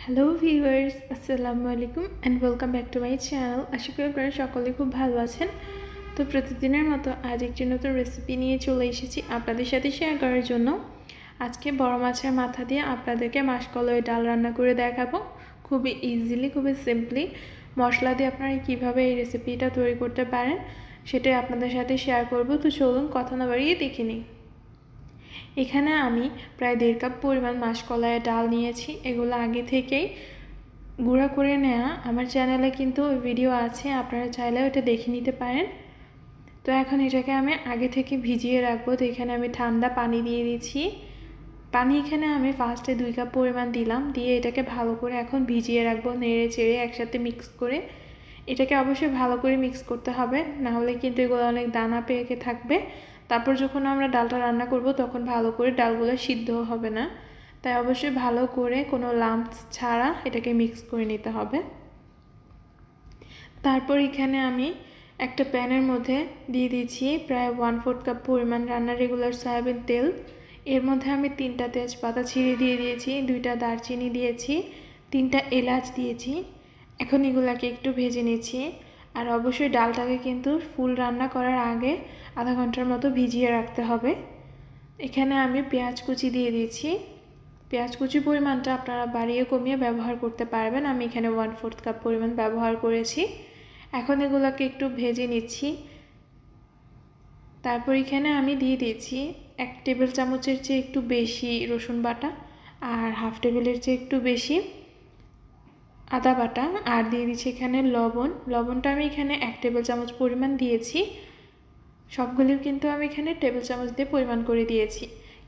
Hello viewers, আসসালামু আলাইকুম and welcome back to my channel. আশা করি আপনারা সকলে খুব ভালো আছেন। তো প্রতিদিনের মতো আজ একটি নতুন রেসিপি নিয়ে চলে এসেছি আপনাদের সাথে শেয়ার করার জন্য। আজকে বড় মাছের মাথা দিয়ে আপনাদেরকে মাসকলাই ডাল রান্না করে দেখাবো। খুবই ইজিলি, খুবই সিম্পলি মশলা দিয়ে আপনারা কীভাবে এই রেসিপিটা তৈরি করতে পারেন সেটাই আপনাদের সাথে শেয়ার করব। তো চলুন কথা না বাড়িয়ে দেখে নিই। এখানে আমি প্রায় 1.5 কাপ পরিমাণ মাসকলাইয়ের ডাল নিয়েছি। এগুলো আগে থেকেই গুঁড়া করে নেওয়া। আমার চ্যানেলে কিন্তু ভিডিও আছে, আপনারা চাইলে ওটা দেখে নিতে পারেন। তো এখন এটাকে আমি আগে থেকে ভিজিয়ে রাখবো। তো এখানে আমি ঠান্ডা পানি দিয়ে দিচ্ছি। পানি এখানে আমি ফার্স্টে 2 কাপ পরিমাণ দিলাম, দিয়ে এটাকে ভালো করে এখন ভিজিয়ে রাখবো, নেড়ে চেড়ে একসাথে মিক্স করে। এটাকে অবশ্যই ভালো করে মিক্স করতে হবে, না হলে কিন্তু এগুলো অনেক দানা পেকে থাকবে। তারপর যখন আমরা ডালটা রান্না করব তখন ভালো করে ডালগুলো সিদ্ধ হবে না। তাই অবশ্যই ভালো করে কোনো লাম্পস ছাড়া এটাকে মিক্স করে নিতে হবে। তারপর এখানে আমি একটা প্যানের মধ্যে দিয়ে দিচ্ছি প্রায় 1/4 কাপ পরিমাণ রান্নার রেগুলার সয়াবিন তেল। এর মধ্যে আমি 3টা তেজপাতা ছিঁড়ে দিয়ে দিয়েছি, 2টা দারচিনি দিয়েছি, 3টা এলাচ দিয়েছি। এখন এগুলাকে একটু ভেজে নিচ্ছি। আর অবশ্যই ডালটাকে কিন্তু ফুল রান্না করার আগে আধা ঘন্টার মতো ভিজিয়ে রাখতে হবে। এখানে আমি পেঁয়াজ কুচি দিয়ে দিয়েছি। পেঁয়াজ কুচি পরিমাণটা আপনারা বাড়িয়ে কমিয়ে ব্যবহার করতে পারবেন। আমি এখানে 1/4 কাপ পরিমাণ ব্যবহার করেছি। এখন এগুলোকে একটু ভেজে নিচ্ছি। তারপর এখানে আমি দিয়ে দিয়েছি 1 টেবিল চামচের চেয়ে একটু বেশি রসুন বাটা, আর হাফ টেবিলের চেয়ে একটু বেশি আদা বাটা, আর দিয়ে দিচ্ছি এখানে লবণটা আমি এখানে 1 টেবিল চামচ পরিমাণ দিয়েছি। সবগুলিও কিন্তু আমি এখানে টেবিল চামচ দিয়ে পরিমাণ করে দিয়েছি।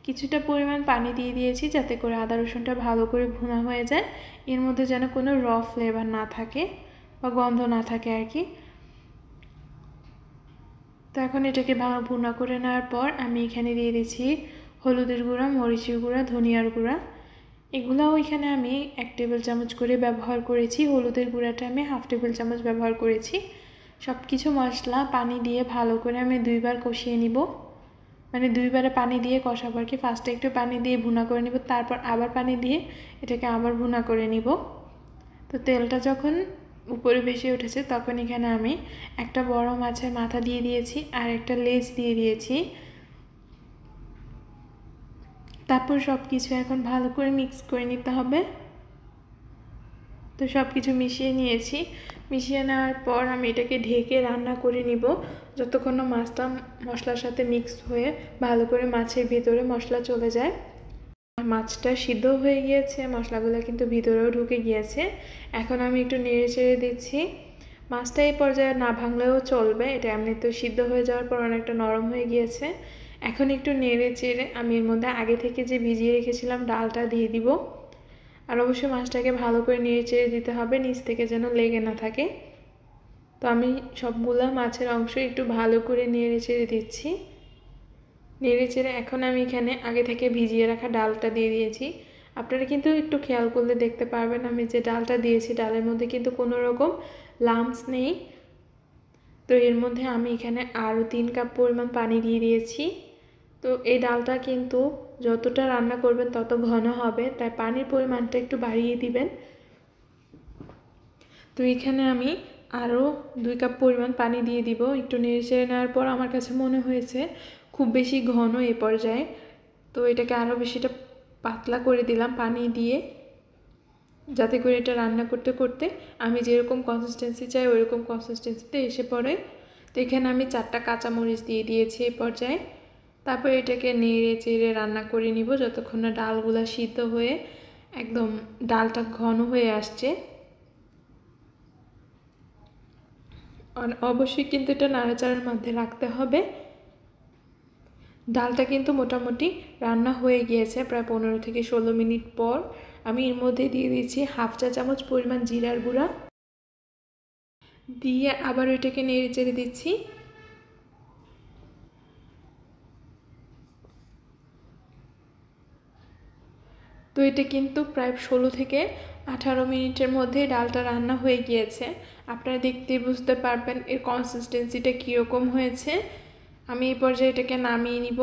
কিছুটা পরিমাণ পানি দিয়ে দিয়েছি যাতে করে আদা রসুনটা ভালো করে ভুনা হয়ে যায়, এর মধ্যে যেন কোনো র ফ্লেভার না থাকে বা গন্ধ না থাকে আর কি। তো এখন এটাকে ভালো ভুনা করে নেওয়ার পর আমি এখানে দিয়ে দিচ্ছি হলুদের গুঁড়া, মরিচের গুঁড়া, ধনিয়ার গুঁড়া। এগুলাও এখানে আমি 1 টেবিল চামচ করে ব্যবহার করেছি। হলুদের গুঁড়াটা আমি হাফ টেবিল চামচ ব্যবহার করেছি। সব কিছু মশলা পানি দিয়ে ভালো করে আমি 2বার কষিয়ে নিব, মানে 2বারে পানি দিয়ে কষাবো আর কি। ফার্স্টে একটু পানি দিয়ে ভুনা করে নিব, তারপর আবার পানি দিয়ে এটাকে আবার ভুনা করে নিব। তো তেলটা যখন উপরে ভেসে উঠেছে তখন এখানে আমি একটা বড় মাছের মাথা দিয়ে দিয়েছি আর একটা লেজ দিয়ে দিয়েছি। তারপর সব কিছু এখন ভালো করে মিক্স করে নিতে হবে। তো সব কিছু মিশিয়ে নিয়েছি। মিশিয়ে নেওয়ার পর আমি এটাকে ঢেকে রান্না করে নিব যতক্ষণ না মাছটা মশলার সাথে মিক্স হয়ে ভালো করে মাছের ভিতরে মশলা চলে যায়। মাছটা সিদ্ধ হয়ে গিয়েছে, মশলাগুলো কিন্তু ভিতরেও ঢুকে গিয়েছে। এখন আমি একটু নেড়ে চেড়ে দিচ্ছি। মাছটা এই পর্যায়ে না ভাঙলেও চলবে, এটা এমনিতেও সিদ্ধ হয়ে যাওয়ার পর অনেকটা নরম হয়ে গিয়েছে। এখন একটু নেড়ে চেড়ে আমি এর মধ্যে আগে থেকে যে ভিজিয়ে রেখেছিলাম ডালটা দিয়ে দিব। আর অবশ্যই মাছটাকে ভালো করে নেড়ে চেড়ে দিতে হবে, নিচ থেকে যেন লেগে না থাকে। তো আমি সবগুলা মাছের অংশ একটু ভালো করে নেড়ে চেড়ে দিচ্ছি। নেড়ে চেড়ে এখন আমি এখানে আগে থেকে ভিজিয়ে রাখা ডালটা দিয়ে দিয়েছি। আপনারা কিন্তু একটু খেয়াল করলে দেখতে পারবেন আমি যে ডালটা দিয়েছি ডালের মধ্যে কিন্তু কোনো রকম লাম্পস নেই। তো এর মধ্যে আমি এখানে আরও 3 কাপ পরিমাণ পানি দিয়ে দিয়েছি। তো এই ডালটা কিন্তু যতটা রান্না করবেন তত ঘন হবে, তাই পানির পরিমাণটা একটু বাড়িয়ে দিবেন। তো এখানে আমি আরও 2 কাপ পরিমাণ পানি দিয়ে দিব। একটু নেড়ে চেড়ে নেওয়ার পর আমার কাছে মনে হয়েছে খুব বেশি ঘন এ পর্যায়ে, তো এটাকে আরও বেশিটা পাতলা করে দিলাম পানি দিয়ে, যাতে করে এটা রান্না করতে করতে আমি যেরকম কনসিস্টেন্সি চাই ওইরকম কনসিস্টেন্সিতে এসে পড়ে। তো এখানে আমি 4টা কাঁচামরিচ দিয়ে দিয়েছি এই পর্যায়ে। তারপর এটাকে নেড়ে চেড়ে রান্না করে নিব যতক্ষণ না ডালগুলো সিদ্ধ হয়ে একদম ডালটা ঘন হয়ে আসছে। অবশ্যই কিন্তু এটা নাড়াচাড়ার মধ্যে রাখতে হবে। ডালটা কিন্তু মোটামুটি রান্না হয়ে গিয়েছে প্রায় 15 থেকে 16 মিনিট পর। আমি এর মধ্যে দিয়ে দিয়েছি হাফ চা চামচ পরিমাণ জিরার গুঁড়া, দিয়ে আবার এটাকে নেড়ে চেড়ে দিচ্ছি। তো এটা কিন্তু প্রায় 16 থেকে 18 মিনিটের মধ্যে ডালটা রান্না হয়ে গিয়েছে। আপনারা দেখতেই বুঝতে পারবেন এর কনসিস্টেন্সিটা কীরকম হয়েছে। আমি এই পর্যায়ে এটাকে নামিয়ে নিব।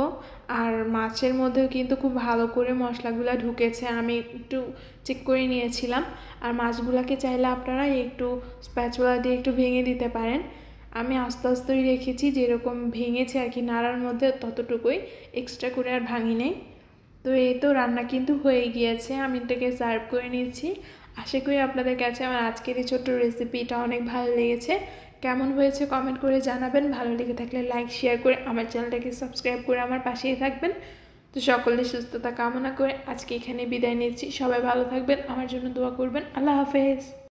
আর মাছের মধ্যেও কিন্তু খুব ভালো করে মশলাগুলো ঢুকেছে, আমি একটু চেক করে নিয়েছিলাম। আর মাছগুলোকে চাইলে আপনারা একটু স্প্যাচুলা দিয়ে একটু ভেঙে দিতে পারেন। আমি আস্তে আস্তেই রেখেছি, যেরকম ভেঙেছে আর কি নাড়ার মধ্যে ততটুকুই, এক্সট্রা করে আর ভাঙি নেই। তো এই তো রান্না কিন্তু হয়ে গিয়েছে, আমি এটাকে সার্ভ করে নিয়েছি। আশা করি আপনাদের কাছে আমার আজকের এই ছোট্ট রেসিপিটা অনেক ভালো লেগেছে। কেমন হয়েছে কমেন্ট করে জানাবেন, ভালো লেগে থাকলে লাইক শেয়ার করে আমার চ্যানেলটাকে সাবস্ক্রাইব করে আমার পাশেই থাকবেন। তো সকলের সুস্থতা কামনা করে আজকে এখানে বিদায় নিচ্ছি। সবাই ভালো থাকবেন, আমার জন্য দোয়া করবেন। আল্লাহ হাফেজ।